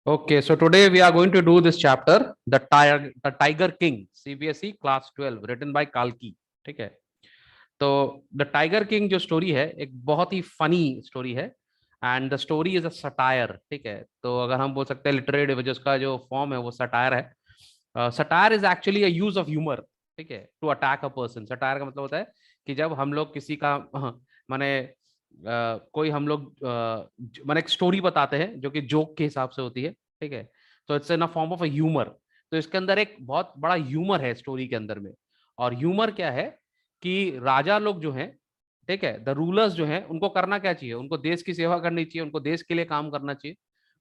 Okay, so today we are going to do this chapter, the Tiger King, CBSE Class 12, written by Kalki. ठीक है. तो the tiger king जो story है एक बहुत ही funny story है and the story is a satire. ठीक है, तो अगर हम बोल सकते हैं लिटरेरी जो उसका जो फॉर्म है वो सटायर है. Satire is actually a use of humour. ठीक है, to attack a person. Satire का मतलब होता है कि जब हम लोग किसी का माने कोई हम लोग माने एक स्टोरी बताते हैं जो कि जोक के हिसाब से होती है. ठीक है, तो it's in a form of a humour. तो इसके अंदर एक बहुत बड़ा ह्यूमर है स्टोरी के अंदर में. और ह्यूमर क्या है कि राजा लोग जो हैं, ठीक है, द रूलर्स जो हैं, उनको करना क्या चाहिए? उनको देश की सेवा करनी चाहिए, उनको देश के लिए काम करना चाहिए.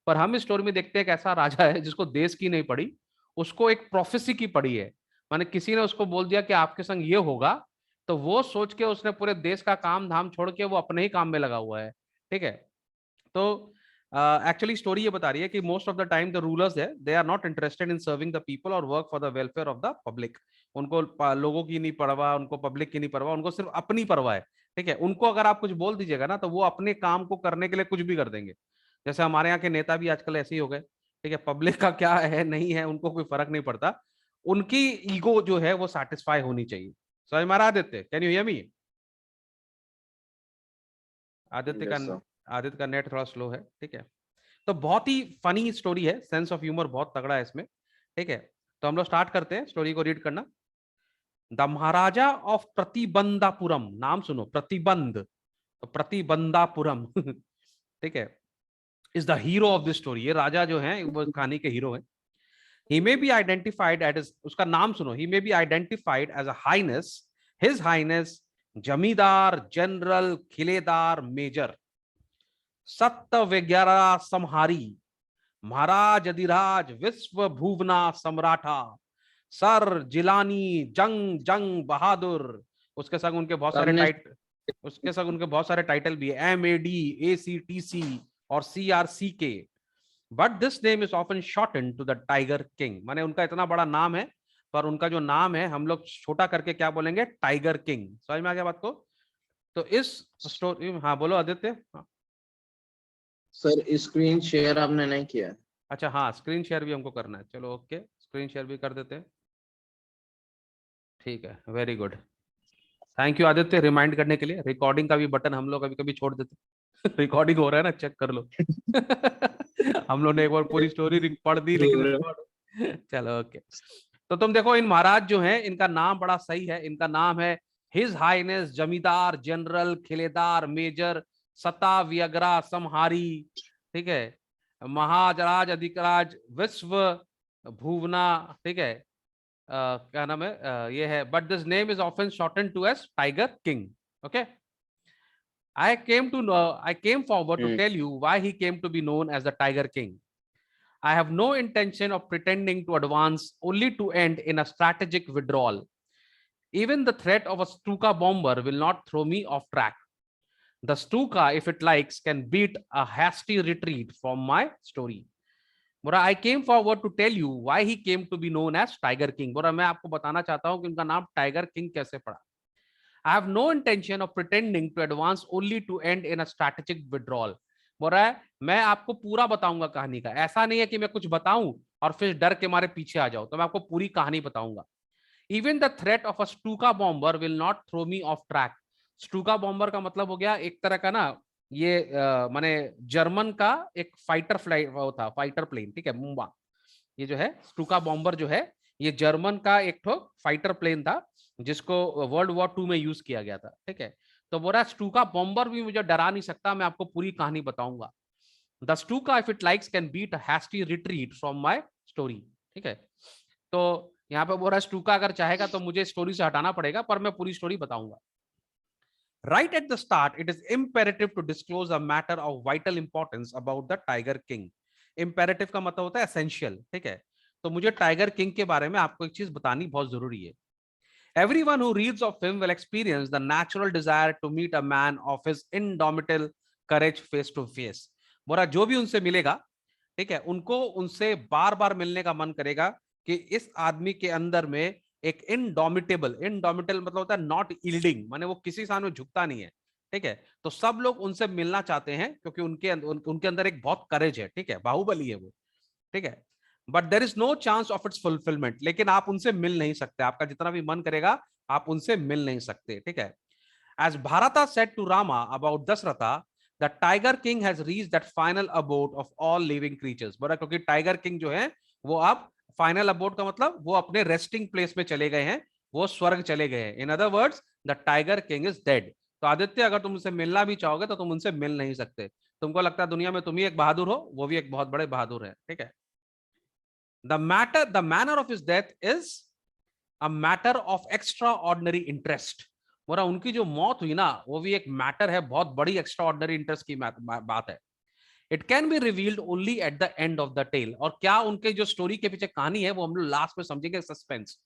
पर हम इस स्टोरी में देखते हैं एक ऐसा राजा है जिसको देश की नहीं पड़ी, उसको एक प्रोफेसी की पड़ी है. माने किसी ने उसको बोल दिया कि आपके संग ये होगा, तो वो सोच के उसने पूरे देश का काम धाम छोड़ के वो अपने ही काम में लगा हुआ है. ठीक है, तो एक्चुअली स्टोरी ये बता रही है कि most of the time the rulers है they are not interested in serving the people और work for the welfare of the public. उनको लोगों की नहीं परवाह, उनको पब्लिक की नहीं परवाह, उनको सिर्फ अपनी परवाह है. ठीक है, उनको अगर आप कुछ बोल दीजिएगा ना तो वो अपने काम को करने के लिए कुछ भी कर देंगे. जैसे हमारे यहाँ के नेता भी आजकल ऐसे ही हो गए. ठीक है, पब्लिक का क्या है नहीं है उनको कोई फर्क नहीं पड़ता. उनकी ईगो जो है वो सेटिस्फाई होनी चाहिए. समझ में आ रहा Aditya? Can you hear me? Aditya का यस सर। आदित्य का नेट थोड़ा स्लो है. ठीक है, तो बहुत ही फनी स्टोरी है, सेंस ऑफ ह्यूमर बहुत तगड़ा है इसमें. ठीक है, तो हम लोग स्टार्ट करते हैं स्टोरी को रीड करना. The Maharaja of Pratibandhapuram. नाम सुनो, प्रतिबंध, तो प्रतिबंधापुरम. ठीक है, is the hero of this story. ये राजा जो है वो कहानी के हीरो है. He may be identified as, उसका नाम सुनो, he may be identified as a highness, his highness Jamedar general Khiledar major Sata वगैरह समहारी महाराज अधिराज विश्व भुवना सम्राटा सर जिलानी जंग जंग बहादुर. उसके संग उनके बहुत सारे सबने उसके संग उनके बहुत सारे टाइटल भी है, MAD, ACTC और CRCK. But this name is often shorten to the tiger king. माने उनका इतना बड़ा नाम है पर उनका जो नाम है हम लोग छोटा करके क्या बोलेंगे? Tiger king. समझ में आ गया बात को? तो इस स्टोरी, हाँ बोलो आदित्य. हाँ. सर स्क्रीन शेयर आपने नहीं किया है। अच्छा, हाँ, स्क्रीन शेयर भी हमको करना है. चलो ओके, स्क्रीन शेयर भी कर देते हैं. ठीक है, very good. Thank you Aditya remind करने के लिए. रिकॉर्डिंग का भी बटन हम लोग कभी कभी छोड़ देते. रिकॉर्डिंग हो रहा है ना, चेक कर लो. हम लोग ने एक बार पूरी स्टोरी पढ़ दी लेकिन रिकॉर्ड. चलो ओके. तो तुम देखो इन महाराज जो हैं इनका नाम बड़ा सही है. इनका नाम है his highness Jamedar general Khiledar major सता व्यग्रा समहारी. ठीक है, महाराज अधिराज विश्व भुवना. ठीक है, क्या नाम है? ये है, but this name is often shorten to as tiger king. Okay, I came forward to tell you why he came to be known as the Tiger King. I have no intention of pretending to advance, only to end in a strategic withdrawal. Even the threat of a Stuka bomber will not throw me off track. The Stuka, if it likes, can beat a hasty retreat from my story. बोरा I came forward to tell you why he came to be known as tiger king. बोरा मैं आपको बताना चाहता हूं कि उनका नाम टाइगर किंग कैसे पड़ा. I have no intention of pretending to advance only to end in a strategic withdrawal. बोल रहा है मैं आपको पूरा बताऊंगा कहानी का. ऐसा नहीं है कि मैं कुछ बताऊं और फिर डर के मारे पीछे आ जाओ. तो मैं आपको पूरी कहानी बताऊंगा. Even the threat of a Stuka bomber will not throw me off track. Stuka bomber का मतलब हो गया एक तरह का ना, ये माने जर्मन का एक फाइटर फ्लाइट वो था, फाइटर प्लेन. ठीक है, मुंबा. ये जो है स्टूका बॉम्बर जो है ये जर्मन का एक ठो फाइटर प्लेन था जिसको वर्ल्ड वॉर 2 में यूज किया गया था. ठीक है, तो बोला स्टूका बॉम्बर भी मुझे डरा नहीं सकता. मैं आपको पूरी कहानी बताऊंगा. The Stuka if it likes can beat a hasty retreat from my story. ठीक है, तो यहाँ पे बोल रहा है स्टूका अगर चाहेगा तो मुझे स्टोरी से हटाना पड़ेगा पर मैं पूरी स्टोरी बताऊंगा. Right at the start, it is imperative to disclose a matter of vital importance about the Tiger King. Imperative का मतलब होता है essential. ठीक है, तो मुझे टाइगर किंग के बारे में आपको एक चीज बतानी बहुत जरूरी है. Everyone who reads of him will experience the natural desire to meet a man of his indomitable courage face to face. बोला जो भी उनसे मिलेगा, ठीक है, उनको उनसे बार बार मिलने का मन करेगा कि इस आदमी के अंदर में एक इनडोमिटेबल मतलब होता है नॉट यील्डिंग, माने वो किसी सामने झुकता नहीं है. ठीक है, तो सब लोग उनसे मिलना चाहते हैं क्योंकि उनके अंदर एक बहुत करेज है. ठीक है, बाहुबली है वो. ठीक है, but there is no chance of its fulfilment, लेकिन आप उनसे मिल नहीं सकते, आपका जितना भी मन करेगा आप उनसे मिल नहीं सकते, ठीक है। As Bharata said to Rama about Dasratha, the Tiger King has reached that final abode of all living creatures. बोला क्योंकि टाइगर किंग जो है वो अब फाइनल अबोर्ड का मतलब वो अपने रेस्टिंग प्लेस में चले गए हैं, वो स्वर्ग चले गए हैं। In other words the tiger king is dead. तो आदित्य अगर तुम उनसे मिलना भी चाहोगे तो तुम उनसे मिल नहीं सकते। तुमको लगता है दुनिया में तुम ही एक बहादुर हो, वो भी एक बहुत बड़े बहादुर है, ठीक है। The manner of his death is a matter of extra ordinary interest. बोला उनकी जो मौत हुई ना वो भी एक मैटर है, बहुत बड़ी एक्स्ट्रा ऑर्डिनरी इंटरेस्ट की बात है। It can be revealed only at the end of the tale. और क्या उनके जो स्टोरी के पीछे कहानी है वो हम लोग लास्ट में समझेंगे, suspense.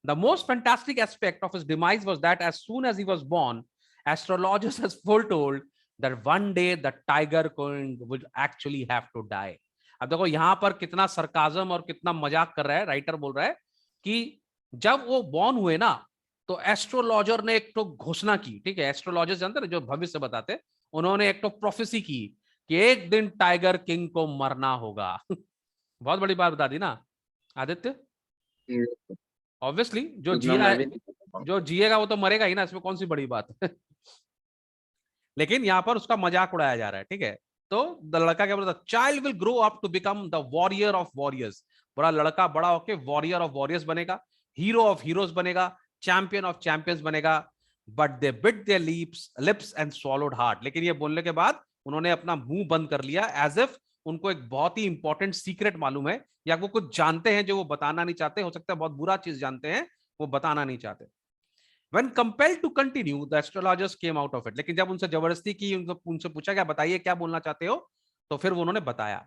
The most fantastic aspect of his demise was that as soon as he was born, astrologers has foretold that one day the tiger king would actually have to die. अब देखो यहां पर कितना sarcasm और कितना मजाक कर रहा है राइटर, बोल रहा है कि जब वो बॉर्न हुए ना तो एस्ट्रोलॉजर ने एक तो घोषणा की, ठीक है, एस्ट्रोलॉजर्स जानते हैं जो भविष्य बताते, उन्होंने एक तो प्रोफेसी की कि एक दिन टाइगर किंग को मरना होगा। बहुत बड़ी बात बता दी ना आदित्य। ऑब्वियसली जो इतना जिया मैं है, भी नहीं करता हूँ। जो जिएगा वो तो मरेगा ही ना, इसमें कौन सी बड़ी बात है। लेकिन यहाँ पर उसका मजाक उड़ाया जा रहा है, ठीक है। तो लड़का क्या बोलता, child will grow up to become the warrior of warriors. बड़ा लड़का बड़ा होके वॉरियर ऑफ वॉरियर्स बनेगा, हीरो ऑफ हीरोज बनेगा, चैंपियन ऑफ चैंपियंस बनेगा। But they bit their lips and swallowed hard. लेकिन ये बोलने के बाद उन्होंने अपना मुंह बंद कर लिया, एज इफ उनको एक बहुत ही इंपॉर्टेंट सीक्रेट मालूम है, या वो कुछ जानते हैं जो वो बताना नहीं चाहते, हो सकता है बहुत बुरा चीज जानते हैं, वो बताना नहीं चाहते। When compelled to continue, the astrologers came out of it. लेकिन जब उनसे जबरदस्ती की, उनसे पूछा क्या बताइए क्या बोलना चाहते हो, तो फिर वो उन्होंने बताया।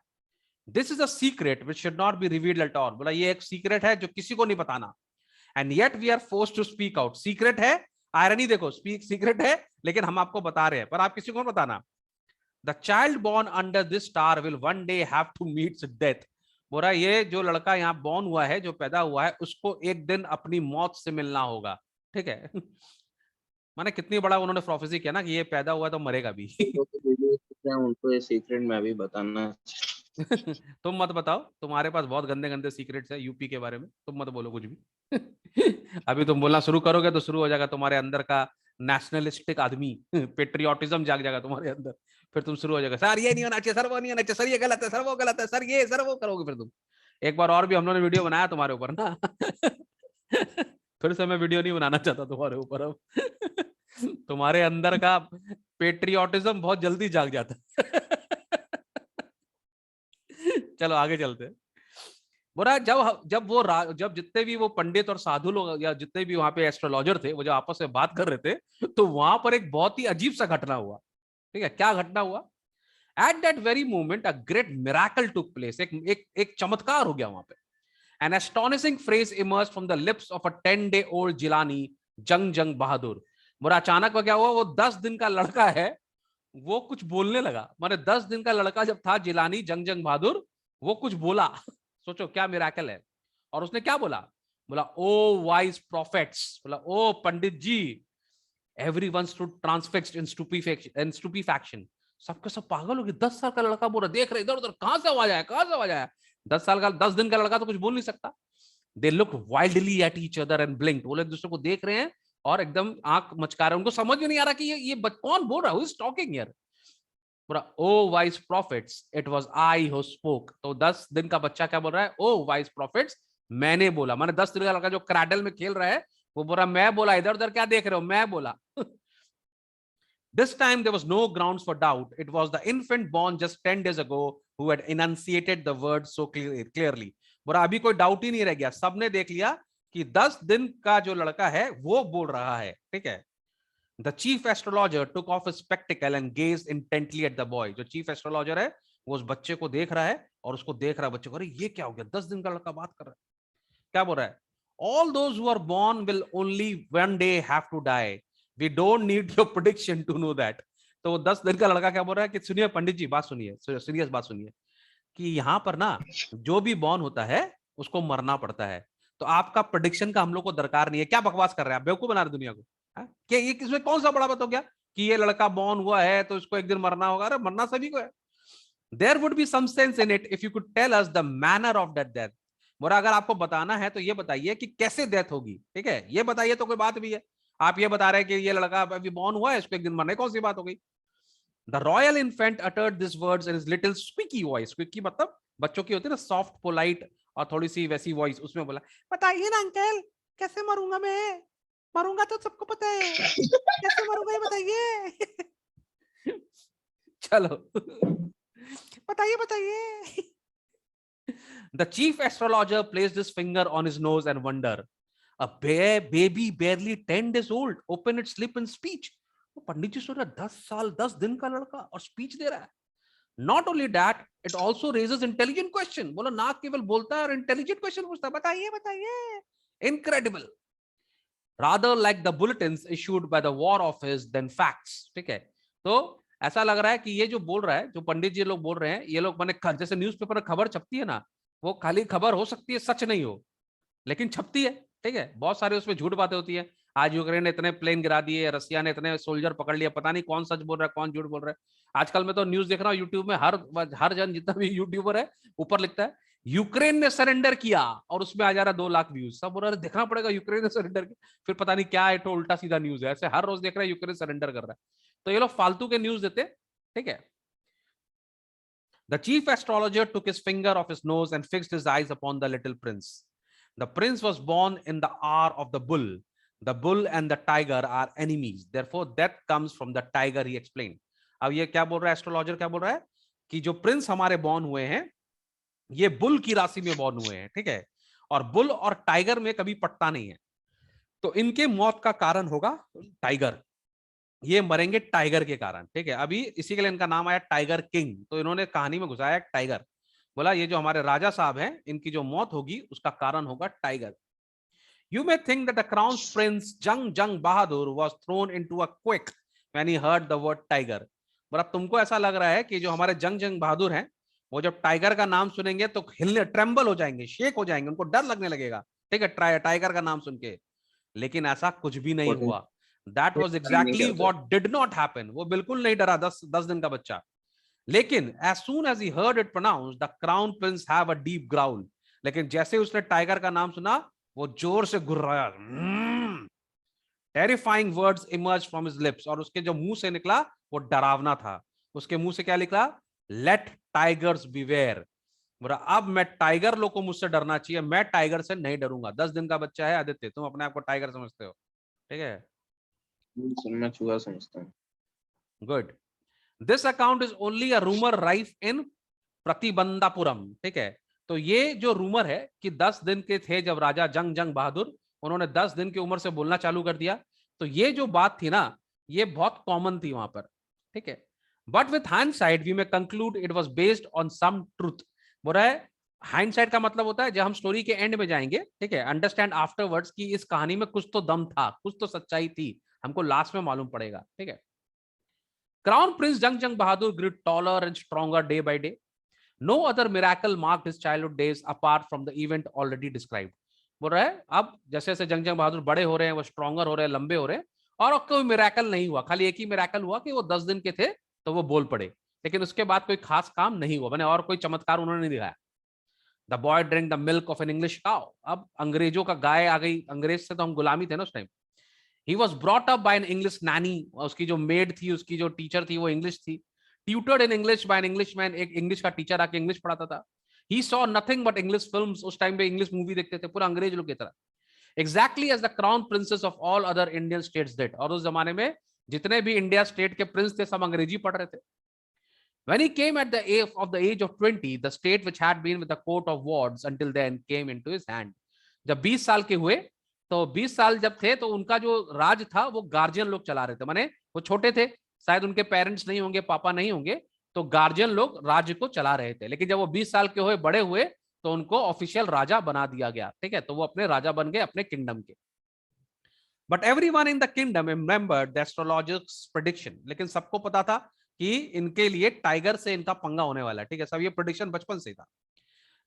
This is a secret which should not be revealed at all. बोला ये एक सीक्रेट है जो किसी को नहीं बताना। And yet we are forced to speak out. Secret है, आयरनी देखो, सीक्रेट है लेकिन हम आपको बता रहे हैं, पर आप किसी को बताना। The child born under this star will one day have to meet death. बोला ये जो लड़का यहाँ बॉर्न हुआ है, जो पैदा हुआ है, उसको एक दिन अपनी मौत से मिलना होगा, ठीक है। माने कितनी बड़ा उन्होंने प्रोफेसी किया ना कि ये पैदा हुआ तो मरेगा भी। उनको ये सीक्रेट मैं भी बताना। तुम मत बताओ, तुम्हारे पास बहुत गंदे गंदे सीक्रेट्स है यूपी के बारे में, तुम मत बोलो कुछ भी। अभी तुम बोलना शुरू करोगे तो शुरू हो जाएगा तुम्हारे अंदर का नेशनलिस्टिक आदमी, पेट्रियोटिज्म जाग जाएगा तुम्हारे अंदर। फिर तुम शुरू हो जाएगा, सर ये नहीं होना चाहिए, सर वो नहीं होना चाहिए, सर ये गलत है, सर वो गलत है, सर ये सर वो करोगे। फिर तुम एक बार और भी हम लोगों ने वीडियो बनाया तुम्हारे ऊपर ना। फिर से मैं वीडियो नहीं बनाना चाहता तुम्हारे ऊपर अब। तुम्हारे अंदर का पेट्रियोटिज्म बहुत जल्दी जाग जाता है। चलो आगे चलते हैं। बोला जब जितने भी वो पंडित और साधु लोग या जितने भी वहां पे एस्ट्रोलॉजर थे, वो जो आपस में बात कर रहे थे, तो वहां पर एक बहुत ही अजीब सा घटना हुआ, ठीक है। क्या घटना हुआ? At that very moment a great miracle took place. एक चमत्कार हो गया वहां पे। An astonishing phrase emerged from the lips of a 10-day-old Jilani, जंग बहादुर। बोला अचानक वो क्या हुआ, वो 10 दिन का लड़का है, वो कुछ बोलने लगा। माने 10 दिन का लड़का जब था जिलानी जंग बहादुर, वो कुछ बोला। सोचो क्या मिराकल है। और उसने क्या बोला? बोला ओ वाइज प्रॉफिट्स, बोला ओ पंडित जी, एवरीवन स्टूड ट्रांसफिक्स्ड इन स्टूपीफैक्शन। सबके सब पागल हो गए। 10 साल का लड़का बोल रहा, देख रहे इधर उधर, कहां से आवाज आया, कहां से आवाज आया। 10 दिन का लड़का तो कुछ बोल नहीं सकता। They look wildly at each other and ब्लिंक्ड। वो लोग एक दूसरे को देख रहे हैं और एकदम आंख मचका रहे हैं। उनको समझ में नहीं आ रहा कि ये कौन बोल रहा है, हु इज टॉकिंग हियर। बोला O wise prophets, it was I who spoke. तो 10 दिन का बच्चा क्या बोल रहा है, ओ वाइज प्रॉफिट्स, मैंने बोला। माने 10 दिन का लड़का जो क्रैडल में खेल रहा है, वो बोल रहा मैं बोला, इधर उधर क्या देख रहे हो, मैं बोला। This time there was no grounds for doubt. It was the infant born just 10 days ago who had enunciated the words so clearly. बोला अभी कोई डाउट ही नहीं रह गया, सबने देख लिया कि 10 दिन का जो लड़का है वो बोल रहा है, ठीक है। The chief astrologer took off his spectacle and gazed intently at the boy. जो chief astrologer है वो उस बच्चे को देख रहा है और उसको देख रहा है बच्चे को, अरे ये क्या हो गया, 10 दिन का लड़का बात कर रहा है, क्या बोल रहा है? All those who are born will only one day have to die. We don't need your prediction to know that. तो वो 10 दिन का लड़का क्या बोल रहा है कि सुनिए पंडित जी, बात सुनिए, सीरियस बात सुनिए, कि यहाँ पर ना जो भी बॉर्न होता है उसको मरना पड़ता है। तो आपका प्रेडिक्शन का हम लोग को दरकार नहीं है। क्या बकवास कर रहे हैं आप, बेवकूफ बना रहे दुनिया को। क्या ये किसमें कौन सा बड़ा बात हो गया कि ये लड़का बॉर्न हुआ है तो इसको एक दिन मरना होगा? अरे मरना सभी को है। There would be some sense in it if you could tell us the manner of that death. बोला अगर आपको बताना है तो ये बताइए कि कैसे डेथ होगी, ठीक है, ये बताइए तो कोई बात भी है। आप ये बता रहे हैं कि ये लड़का अभी बॉर्न हुआ है, इसको एक दिन मरने, कौन सी बात हो गई? The royal infant uttered these words in his little squeaky voice. Squeaky मतलब बच्चों की होती है ना, सॉफ्ट पोलाइट और थोड़ी सी वैसी वॉइस, उसमें बोला बताइए ना अंकल, कैसे मरूंगा मैं? मरूंगा तो सबको पता है, कैसे मरूंगा ये बताइए। चलो बताइए बताइए। The chief astrologer placed his finger on his nose and wondered. A baby barely 10 days old opened its lip in speech. वो पंडित जी सोच रहा 10 साल 10 दिन का लड़का और स्पीच दे रहा है। Not only that, it also raises intelligent question. बोला ना केवल बोलता है और इंटेलिजेंट क्वेश्चन पूछता है, बताइए बताइए। Incredible. Rather like the bulletins issued by the war office than facts. ठीक है, तो ऐसा लग रहा है कि ये जो बोल रहा है, जो पंडित जी लोग बोल रहे हैं, ये लोग मैंने जैसे न्यूज़पेपर में खबर छपती है ना, वो खाली खबर हो सकती है, सच नहीं हो, लेकिन छपती है, ठीक है, बहुत सारे उसमें झूठ बातें होती है। आज यूक्रेन ने इतने प्लेन गिरा दिए, रसिया ने इतने सोल्जर पकड़ लिया, पता नहीं कौन सच बोल रहा है कौन झूठ बोल रहा है। आजकल मैं तो न्यूज देख रहा हूँ यूट्यूब में, हर जन जितना भी यूट्यूबर है ऊपर लिखता है यूक्रेन ने सरेंडर किया, और उसमें आ जा रहा 2 लाख व्यूज। सब बोल रहा है देखना पड़ेगा यूक्रेन ने सरेंडर किया, फिर पता नहीं क्या है, तो उल्टा सीधा न्यूज है, ऐसे हर रोज देख रहा है यूक्रेन सरेंडर कर रहा है। तो ये लोग फालतू के न्यूज देते, ठीक है। The chief astrologer took his finger off his nose and fixed his eyes upon the little prince. The prince was born in the hour of the bull. The bull and the tiger are enemies. Therefore, death comes from the tiger, he explained. अब ये क्या बोल रहा है astrologer, क्या बोल रहा है कि जो प्रिंस हमारे बॉर्न हुए हैं, ये बुल की राशि में बॉर्न हुए हैं, ठीक है, और बुल और टाइगर में कभी पटता नहीं है, तो इनके मौत का कारण होगा टाइगर, ये मरेंगे टाइगर के कारण, ठीक है। अभी इसी के लिए इनका नाम आया टाइगर किंग, तो इन्होंने कहानी में घुसाया टाइगर, बोला ये जो हमारे राजा साहब हैं, इनकी जो मौत होगी उसका कारण होगा tiger. You may think that the crown prince Jung Bahadur was thrown into a quake when he heard the word tiger. पर अब तुमको ऐसा लग रहा है कि जो हमारे जंग बहादुर हैं, वो जब टाइगर का नाम सुनेंगे तो हिलने, ट्रेम्बल हो जाएंगे, शेक हो जाएंगे, उनको डर लगने लगेगा, ठीक है, टाइगर का नाम सुन के। लेकिन ऐसा कुछ भी नहीं हुआ। That was exactly what did not happen. वो बिल्कुल नहीं डरा 10 दिन का बच्चा। लेकिन as soon as he heard it pronounced, the crown prince have a deep growl. लेकिन जैसे उसने टाइगर का नाम सुना, वो जोर से गुर्राया। Terrifying words emerge from his lips, और उसके जो मुंह से निकला वो डरावना था। उसके मुंह से क्या निकला? Let tigers beware. बोला अब मैं टाइगर लोग को मुझसे डरना चाहिए, मैं टाइगर से नहीं डरूंगा। 10 दिन का बच्चा है आदित्य, तुम अपने आप को टाइगर समझते हो, ठीक है? मैं चूहा समझता हूँ। Good. This account is only a rumour rife in Pratibandhapuram, ठीक है। तो ये जो रूमर है कि 10 दिन के थे जब राजा जंग बहादुर, उन्होंने 10 दिन की उम्र से बोलना चालू कर दिया, तो ये जो बात थी ना, ये बहुत कॉमन थी वहां पर, ठीक है। But with hindsight we may conclude it was based on some truth. बोल रहा है हाइंडसाइट का मतलब होता है जब हम स्टोरी के एंड में जाएंगे, ठीक है, अंडरस्टैंड आफ्टरवर्ड्स कि इस कहानी में कुछ तो दम था, कुछ तो सच्चाई थी, हमको लास्ट में मालूम पड़ेगा, ठीक है। Crown Prince Jung Bahadur grew taller and stronger day by day. No other miracle marked his childhood days apart from the event already described. बोल रहा है अब जैसे जैसे जंग बहादुर बड़े हो रहे हैं, वो स्ट्रॉन्गर हो रहे हैं, लंबे हो रहे हैं, और कोई मिराकल नहीं हुआ। खाली एक ही मिराकल हुआ कि वो 10 दिन के थे तो वो बोल पड़े, लेकिन उसके बाद कोई खास काम नहीं हुआ, मैंने और कोई चमत्कार उन्होंने नहीं दिखाया। The boy drink the milk of an English cow. अब अंग्रेजों का गाय आ गई, अंग्रेज से तो हम गुलामी थे ना उस time. He was brought up by an English nanny. उसकी जो मेड थी, उसकी जो टीचर थी, वो इंग्लिश थी। Tutored in English by an Englishman. एक इंग्लिश का टीचर आके इंग्लिश पढ़ाता था। He saw nothing but English films. उस टाइम पे इंग्लिश मूवी देखते थे, पूरा अंग्रेज लोग की तरह। Exactly as the crown princes of all other Indian states did. और उस जमाने में जितने भी इंडिया स्टेट के प्रिंस थे, सब अंग्रेजी पढ़ रहे थे। When he came at the age of 20, the state which had been with the court of wards until then came into his hand. जब 20 साल के हुए, तो 20 साल जब थे तो उनका जो राज था वो गार्जियन लोग चला रहे थे, माने वो छोटे थे, शायद उनके पेरेंट्स नहीं होंगे, पापा नहीं होंगे, तो गार्जियन लोग राज्य को चला रहे थे। लेकिन जब वो 20 साल के हुए, बड़े हुए, तो उनको ऑफिशियल राजा बना दिया गया, ठीक है, तो वो अपने राजा बन गए अपने किंगडम के। But everyone in the kingdom remembered the astrologers prediction. लेकिन सबको पता था कि इनके लिए टाइगर से इनका पंगा होने वाला है, ठीक है, सब ये प्रेडिक्शन बचपन से था।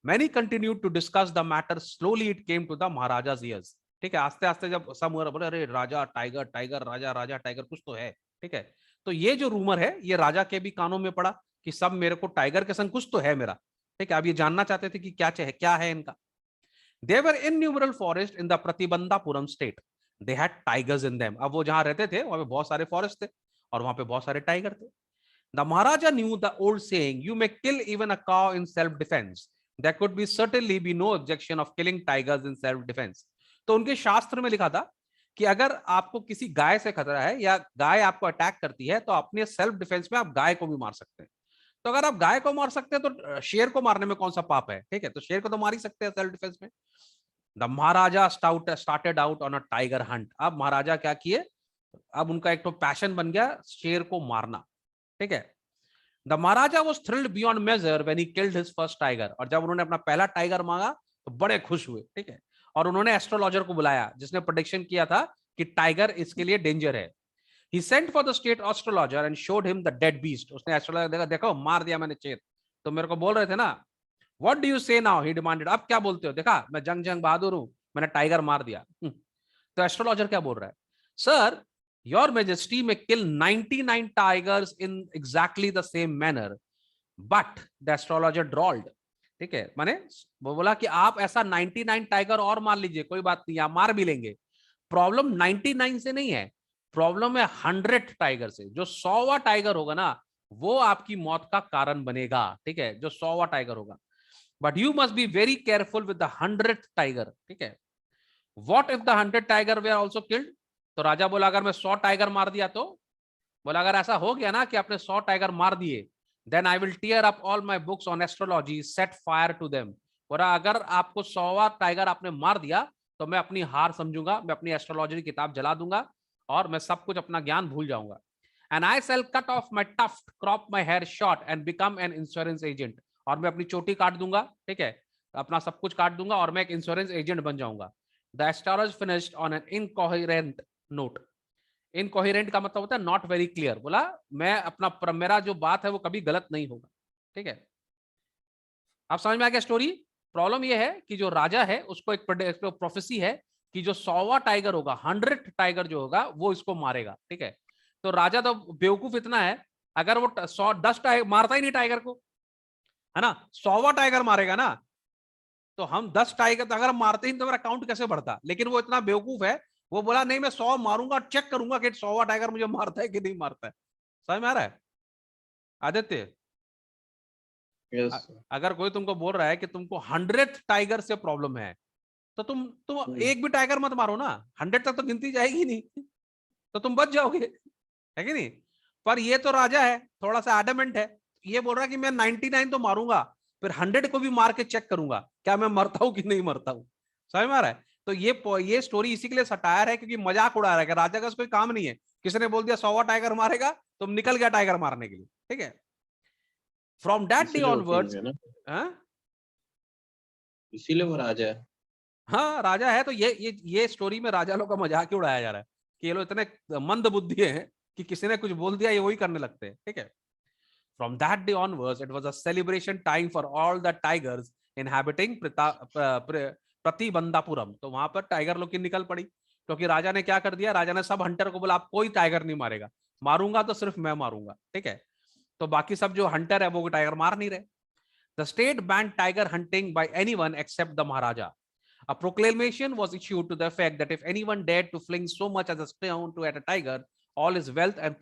Many continued to discuss the matter. Slowly it came to the Maharaja's ears. ठीक है, आस्ते आस्ते जब सब बोले अरे राजा टाइगर, टाइगर राजा, राजा टाइगर, कुछ तो है, ठीक है, तो ये जो रूमर है ये राजा के भी कानों में पड़ा। कि सब मेरे को टाइगर के संग कुछ तो है मेरा, ठीक है। अब ये जानना चाहते थे कि क्या है इनका। There were innumerable forests in the Pratibandhapuram state. They had tigers in them. अब वो जहां रहते थे वहां पे बहुत सारे फॉरेस्ट थे और वहां पे बहुत सारे टाइगर थे। The Maharaja knew the old saying, "You may kill even a cow in self-defense. There could be certainly be no objection of killing tigers in self-defense." तो उनके शास्त्र में लिखा था कि अगर आपको किसी गाय से खतरा है या गाय आपको अटैक करती है तो अपने सेल्फ डिफेंस में आप गाय को भी मार सकते हैं। तो अगर आप गाय को मार सकते हैं तो शेर को मारने में कौन सा पाप है, ठीक है। तो शेर को तो मार ही सकते हैं सेल्फ डिफेंस में। The Maharaja started out on a tiger Hunt. अब महाराजा क्या किए, अब उनका एक तो पैशन बन गया शेर को मारना, ठीक है। The maharaja was thrilled beyond measure when he killed his first tiger. और जब उन्होंने अपना पहला टाइगर मांगा तो बड़े खुश हुए, ठीक है। और उन्होंने एस्ट्रोलॉजर को बुलाया जिसने प्रेडिक्शन किया था कि टाइगर इसके लिए डेंजर है। He sent for the state astrologer and showed him the dead beast. उसने एस्ट्रोलॉजर देखा, देखो मार दिया मैंने शेर, तो मेरे को बोल रहे थे ना। What do you say now? He demanded. अब क्या बोलते हो, देखा मैं जंग बहादुर हूं, मैंने टाइगर मार दिया। तो एस्ट्रोलॉजर क्या बोल रहा है, sir your majesty may kill 99 tigers in exactly the same manner, but the astrologer drawled, ठीक है। माने वो बोला कि आप ऐसा 99 टाइगर और मार लीजिए, कोई बात नहीं, आप मार भी लेंगे। प्रॉब्लम 99 से नहीं है, प्रॉब्लम है 100 टाइगर से। जो 100वां टाइगर होगा ना वो आपकी मौत का कारण बनेगा, ठीक है, जो 100वां टाइगर होगा। But you must be very careful with the 100th tiger, ठीक है। What if the 100 tiger way are also killed. तो राजा बोला अगर मैं 100 टाइगर मार दिया तो, बोला अगर ऐसा हो गया ना कि आपने 100 टाइगर मार दिए, then I will tear up all my books on astrology, set fire to them. बोला अगर आपको 100वां टाइगर आपने मार दिया तो मैं अपनी हार समझूंगा, मैं अपनी एस्ट्रोलॉजी की किताब जला दूंगा और मैं सब कुछ अपना ज्ञान भूल जाऊंगा। And I shall cut off my tuft, crop my hair short and become an insurance agent. और मैं अपनी चोटी काट दूंगा, ठीक है, अपना सब कुछ काट दूंगा और मैं एक इंश्योरेंस एजेंट बन जाऊंगा। The astrologer finished on an incoherent note. Incoherent का मतलब होता है नॉट वेरी क्लियर। बोला मैं अपना मेरा जो बात है वो कभी गलत नहीं होगा, ठीक है। आप समझ में आ गया स्टोरी। प्रॉब्लम ये है कि जो राजा है उसको एक प्रोफेसी है कि जो 100वां टाइगर होगा, 100th टाइगर जो होगा वो इसको मारेगा, ठीक है। तो राजा तो बेवकूफ इतना है, अगर वो 10 टाइगर मारता ही नहीं टाइगर को, है ना, 100वां टाइगर मारेगा ना, तो हम 10 टाइगर तो अगर मारते ही तो मेरा काउंट कैसे बढ़ता। लेकिन वो इतना बेवकूफ है, वो बोला नहीं मैं 100 मारूंगा, चेक करूंगा कि 100वां टाइगर मुझे मारता है कि नहीं मारता है। समझ में आ रहा है आदित्य। Yes, sir. अगर कोई तुमको बोल रहा है कि तुमको 100th टाइगर से प्रॉब्लम है तो तुम एक भी टाइगर मत मारो ना, 100 तक तो गिनती जाएगी नहीं, तो तुम बच जाओगे, है कि नहीं। पर ये तो राजा है, थोड़ा सा एडमेंट है, ये बोल रहा है कि मैं 99 तो मारूंगा, फिर 100 को भी मार के चेक करूंगा क्या मैं मरता हूं कि नहीं मरता हूं। समझ में आ रहा है। तो ये स्टोरी इसी के लिए सटायर है क्योंकि मजाक उड़ा रहा है कि राजा का कोई काम नहीं है, किसी ने बोल दिया 100वां टाइगर मारेगा, तुम निकल गया टाइगर मारने के लिए, ठीक है। फ्रॉम दैट डे इसीलिए वो किंग ऑनवर्ड्स, है ना, इसीलिए वो राजा है। हाँ राजा है। तो ये स्टोरी में राजा लोग का मजाक ही उड़ाया जा रहा है कि ये लोग इतने मंद बुद्धि हैं कि किसी ने कुछ बोल दिया ये वही करने लगते हैं, ठीक है। From that day onwards it was a celebration time for all the tigers inhabiting Pratibandhapuram. तो वहां पर टाइगर लोग की निकल पड़ी क्योंकि राजा ने क्या कर दिया, राजा ने सब हंटर को बोला आप कोई टाइगर नहीं मारेगा, मारूंगा तो सिर्फ मैं मारूंगा, ठीक है। तो बाकी सब जो हंटर है वो टाइगर मार नहीं रहे। The state banned tiger hunting by anyone except the maharaja. A proclamation was issued to the effect that if anyone dared to fling so much as a stone at a tiger, all his wealth and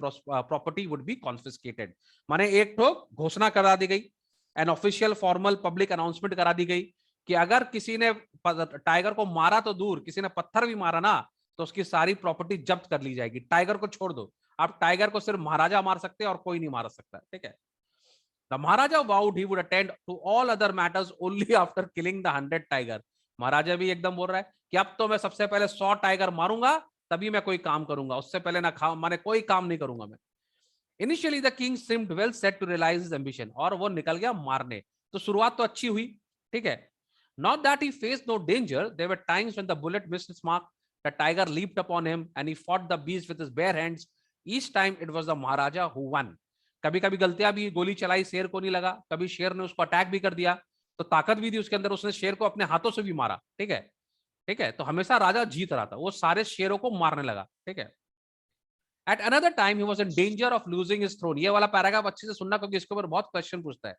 property would be confiscated. माने एक ठोक घोषणा करा दी गई, an official formal public announcement करा दी गई कि अगर किसी ने टाइगर को मारा तो दूर, किसी ने पत्थर भी मारा ना तो उसकी सारी प्रॉपर्टी जब्त कर ली जाएगी। टाइगर को छोड़ दो, आप टाइगर को सिर्फ महाराजा मार सकते हैं और कोई नहीं मार सकता, ठीक है। The Maharaja vowed he would attend to all other matters only after killing the 100 tiger. महाराजा भी एकदम बोल रहा है कि अब तो मैं सबसे पहले 100 टाइगर मारूंगा तभी मैं कोई काम करूंगा, उससे पहले ना माने कोई काम नहीं करूंगा मैं। Initially the king seemed well set to realize his ambition, और वो निकल गया मारने। तो शुरुआत तो अच्छी हुई, ठीक है। Not that he faced no danger, there were times when the bullet missed its mark, the tiger leaped upon him and he fought the beast with his bare hands. Each time it was the Maharaja who won. कभी कभी गलतियां भी, गोली चलाई शेर को नहीं लगा, कभी शेर ने उसको अटैक भी कर दिया तो ताकत भी थी उसके अंदर, उसने शेर को अपने हाथों से भी मारा, ठीक है, ठीक है। तो हमेशा राजा जीत रहा था, वो सारे शेरों को मारने लगा, ठीक है। At another time, he was in danger of losing his throne. ये वाला पैराग्राफ अच्छे से सुनना, क्योंकि इसके ऊपर बहुत क्वेश्चन पूछता है.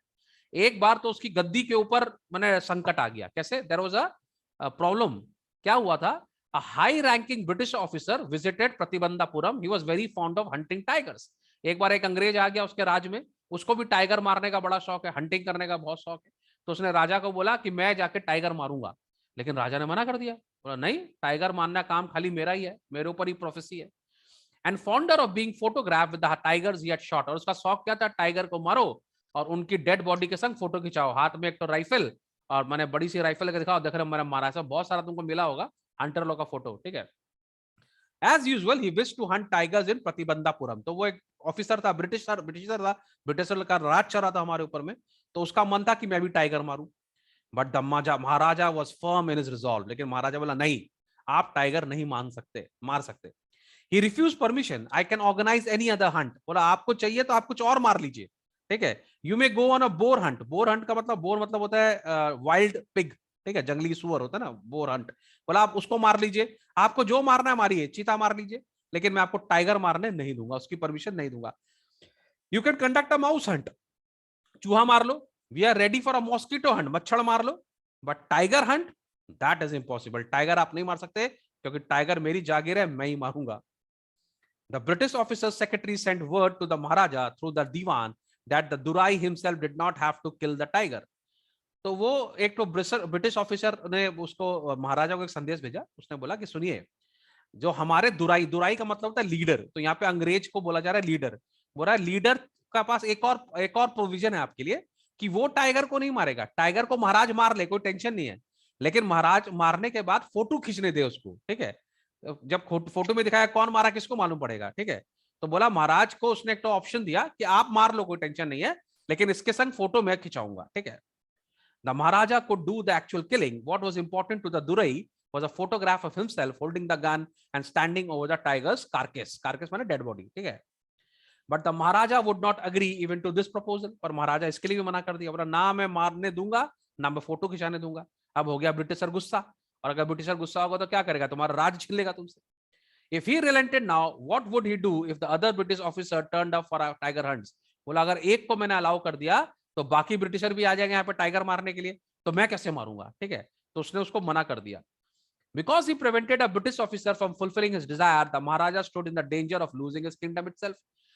एक बार तो उसकी गद्दी के ऊपर मैंने संकट आ गया. कैसे? There was a problem. क्या हुआ था? A high-ranking British officer visited Pratibandhapuram. He was very fond of hunting tigers. एक बार एक अंग्रेज आ गया उसके राज में, उसको भी टाइगर मारने का बड़ा शौक है, हंटिंग करने का बहुत शौक है. तो उसने राजा को बोला कि मैं जाके टाइगर मारूंगा, लेकिन राजा ने मना कर दिया. बोला नहीं, टाइगर मारना काम खाली मेरा ही है, मेरे ऊपर ही प्रोफेसी है. And founder of being photograph with the tigers he had shot. और उसका शौक क्या था? टाइगर को मारो और उनकी डेड बॉडी के संग फोटो खिंचाओ. हाथ में एक तो राइफल, और मैंने बड़ी सी राइफल लेकर दिखाओ, देख रहे मैंने मारा. ऐसा बहुत सारा तुमको मिला होगा हंटर लोग का फोटो. ठीक है. As usual he wish to hunt tigers in Pratibandhapuram. तो वो एक ऑफिसर था, ब्रिटिशर था, ब्रिटिशर का राज चल रहा था हमारे ऊपर में, तो उसका मन था कि मैं भी टाइगर मारूं. But the maharaja was firm in his resolve. लेकिन महाराजा बोला नहीं, आप टाइगर नहीं मार सकते. He refused permission. I can organize any other hunt. बोला आपको चाहिए तो आप कुछ और मार लीजिए. ठीक है. You may go on a boar hunt. Boar hunt का मतलब, बोर मतलब होता है wild pig. ठीक है, जंगली सुअर होता है ना, बोर हंट. बोला आप उसको मार लीजिए, आपको जो मारना है मारिए, चीता मार लीजिए, लेकिन मैं आपको टाइगर मारने नहीं दूंगा, उसकी परमिशन नहीं दूंगा. You can conduct a mouse hunt. चूहा मार लो. We are ready for a mosquito hunt. मच्छर मार लो. But tiger hunt, that is impossible. Tiger आप नहीं मार सकते, क्योंकि टाइगर मेरी जागीर है, मैं ही मारूंगा. The British officer's secretary sent word to the Maharaja through the Diwan that the Durai himself did not have to kill the tiger. तो वो एक तो ब्रिटिश ऑफिसर ने उसको महाराजा को एक संदेश भेजा. उसने बोला कि सुनिए, जो हमारे दुराई का मतलब होता है लीडर, तो यहाँ पे अंग्रेज को बोला जा रहा है लीडर. बोल रहा है लीडर का पास एक और प्रोविजन है आपके लिए, कि वो टाइगर को नहीं मारेगा. टाइगर को महाराज मार ले, कोई टेंशन नहीं है, लेकिन महाराज मारने के बाद फोटो खींचने दे उसको. ठीक है. जब फोटो में दिखाया कौन मारा किसको मालूम पड़ेगा. ठीक है. तो बोला महाराज को उसने एक तो ऑप्शन दिया कि आप मार लो, कोई टेंशन नहीं है, लेकिन इसके संग फोटो मैं खिंचाऊंगा. ठीक है. The Maharaja could do the actual killing. What was important to the Durai was a photograph of himself holding the gun and standing over the tiger's carcass. Carcass माने dead body. ठीक है. But the Maharaja would not agree even to this proposal. पर महाराजा इसके लिए भी मना कर दिया. बोला ना मैं मारने दूंगा, ना मैं फोटो खिंचाने दूंगा. अब हो गया ब्रिटिशर गुस्सा, और अगर ब्रिटिशर गुस्सा होगा तो क्या करेगा? तुम्हारा राज छीन लेगा तुमसे. If he relented now, what would he do if the other British officer turned up for a tiger hunts? बोला अगर एक को मैंने अलाउ कर दिया, तो बाकी ब्रिटिशर भी आ जाएंगे यहाँ पे टाइगर मारने के लिए, तो मैं कैसे मारूंगा. ठीक है. तो उसने उसको मना कर दिया. Because he prevented a British officer from fulfilling his desire, the Maharaja stood in the danger of losing his kingdom itself.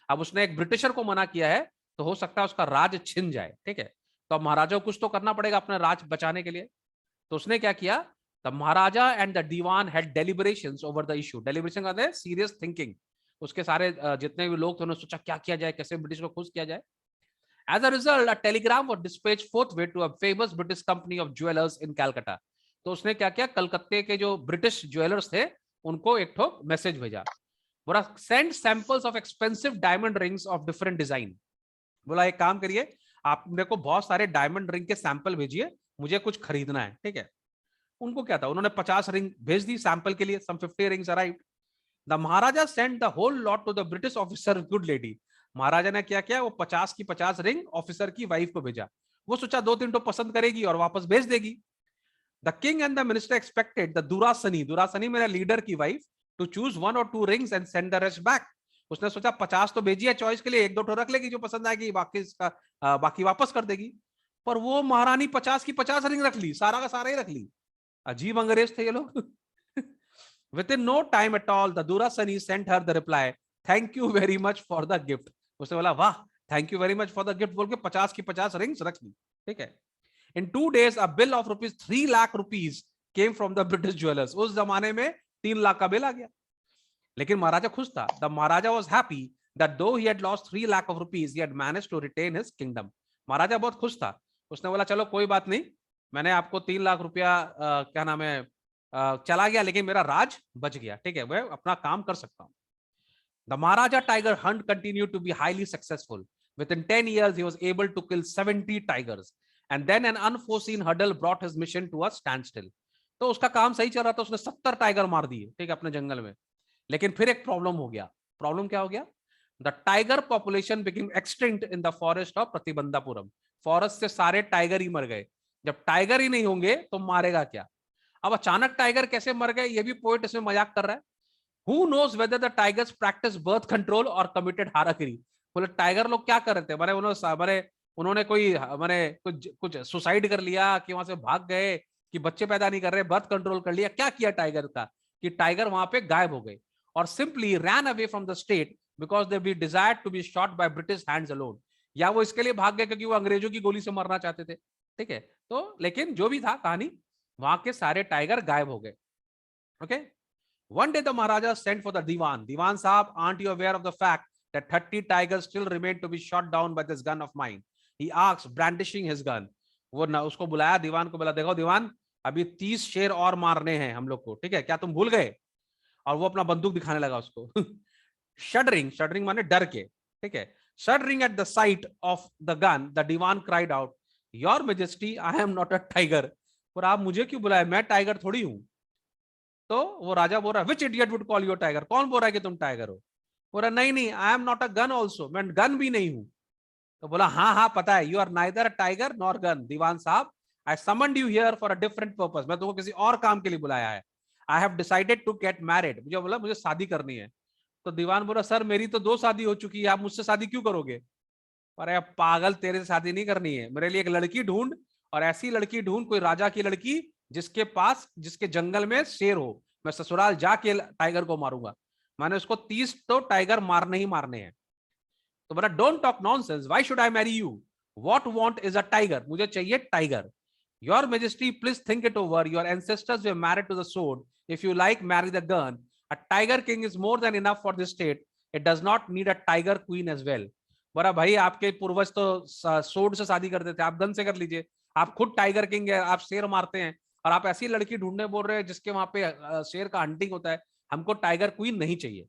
अब उसने एक ब्रिटिशर को मना किया है, तो हो सकता है उसका राज छिन जाए. ठीक है. तो अब महाराजा को कुछ तो करना पड़ेगा अपना राज बचाने के लिए. तो उसने क्या किया? The Maharaja and the Diwan had deliberations over the issue. Deliberation का मतलब serious thinking. उसके सारे जितने भी लोग थे, उन्होंने सोचा क्या किया जाए, कैसे ब्रिटिश को खुश किया जाए. As a result, a telegram was dispatched forthwith to a famous British company of jewelers in Calcutta. तो उसने क्या किया? कलकत्ते के जो ब्रिटिश ज्वेलर्स थे, उनको एक ठो मैसेज भेजा. बोला send samples of expensive diamond rings of different design. बोला एक काम करिए, आप मेरे को बहुत सारे डायमंड रिंग के सैंपल भेजिए, मुझे कुछ खरीदना है. ठीक है. उनको क्या था, उन्होंने 50 रिंग भेज दी सैंपल के लिए. Some 50 rings arrived. The Maharaja send the whole lot to the British officer good lady. Maharaja ने क्या किया? वो 50 की 50 रिंग ऑफिसर की वाइफ को भेजा. वो सोचा 2-3 तो पसंद करेगी और वापस भेज देगी. The king and the minister expected the durasani मेरा लीडर की wife to choose 1 or 2 rings and send the rest back. उसने सोचा 50 तो भेजी है चॉइस के लिए, 1-2 तो रख लेगी, जो पसंद आएगी बाकी वापस कर देगी. पर वो महारानी 50 की 50 रिंग रख ली, सारा का सारा ही रख ली. अजीब अंग्रेज थे ये लोग. Within no time at all, the Durasani sent her the reply, "Thank you very much for the gift." उसने बोला वाह, thank you very much for the gift बोल के 50 की 50 रिंग्स रख ली. ठीक है. In 2 days, a bill of rupees 3 lakh rupees came from the British jewelers. उस जमाने में 3 लाख का बिल आ गया. लेकिन महाराजा खुश था. The Maharaja was happy that though he had lost 3 lakh of rupees, he had managed to retain his kingdom. महाराजा बहुत खुश था. उसने बोला चलो कोई बात नहीं, मैंने आपको 3 लाख रुपया क्या नाम है चला गया, लेकिन मेरा राज बच गया. ठीक है, मैं अपना काम कर सकता हूं. The Maharaja tiger hunt continued to be highly successful. Within 10 years, he was able to kill 70 tigers. And then an unforeseen hurdle brought his mission to a standstill. तो उसका काम सही चल रहा था, उसने 70 टाइगर मार दिए. ठीक है, अपने जंगल में. लेकिन फिर एक प्रॉब्लम हो गया. प्रॉब्लम क्या हो गया? The tiger population became extinct in the forest of Pratibandhapuram. Forest से सारे टाइगर ही मर गए. जब टाइगर ही नहीं होंगे तो मारेगा क्या? अब अचानक टाइगर कैसे मर गए, ये भी पोएट इसमें मजाक कर रहा है. Who knows whether the tigers practice birth control or committed harakiri? बोले टाइगर लोग क्या कर रहे थे, उन्होंने कोई कुछ सुसाइड कर लिया कि वहां से भाग गए कि बच्चे पैदा नहीं कर रहे, बर्थ कंट्रोल कर लिया, क्या किया टाइगर का कि टाइगर वहां पे गायब हो गए और simply ran away from the state because they be desired to be shot by British hands alone, या वो इसके लिए भाग गए क्योंकि वो अंग्रेजों की गोली से मरना चाहते थे। ठीक है, तो लेकिन जो भी था कहानी, वहां के सारे टाइगर गायब हो गए। Okay, one day the Maharaja sent for the Diwan. Diwan Sahab, aren't you aware of the fact that 30 tigers still remain to be shot down by this gun of mine? He asked, brandishing his gun. वो ना उसको बुलाया, दीवान को बोला, देखो दीवान, अभी 30 शेर और मारने हैं हम लोग को, ठीक है, क्या तुम भूल गए? और वो अपना बंदूक दिखाने लगा उसको। शडरिंग, शडरिंग माने डर के, ठीक है, shuddering at the sight of the gun, the dewan cried out, your majesty, I am not a tiger. और आप मुझे क्यों बुलाए, मैं टाइगर थोड़ी हूं। तो वो राजा बोल रहा है, which idiot would call you tiger, कौन बोल रहा है कि तुम टाइगर हो? बोल रहा नहीं नहीं, I am not a gun also, मैं गन भी नहीं हूं। तो बोला हाँ हाँ पता है, you are neither a tiger nor gun, dewan साहब, I summoned you here for a different purpose, मैं तुमको किसी और काम के लिए बुलाया है। I have decided to get married, मुझे बोला मुझे शादी करनी है। तो दीवान बोला सर मेरी तो 2 शादी हो चुकी है, आप मुझसे शादी क्यों करोगे? अरे पागल, तेरे से शादी नहीं करनी है, मेरे लिए एक लड़की ढूंढ, और ऐसी लड़की ढूंढ, कोई राजा की लड़की जिसके पास, जिसके जंगल में शेर हो, मैं ससुराल जाके टाइगर को मारूंगा। मैंने उसको 30 तो टाइगर मारने ही मारने हैं। तो बोला don't talk nonsense, why should I marry you, what want is a tiger, मुझे चाहिए tiger. Your majesty please think it over, your ancestors were married to the sword, if you like marry the gun, a tiger king is more than enough for this state, it does not need a tiger queen as well. बोला भाई आपके पूर्वज तो sword से शादी करते थे, आप गन से कर लीजिए, आप खुद टाइगर किंग है, आप शेर मारते हैं, और आप ऐसी लड़की ढूंढने बोल रहे हैं जिसके वहां पे शेर का हंटिंग होता है, हमको टाइगर क्वीन नहीं चाहिए।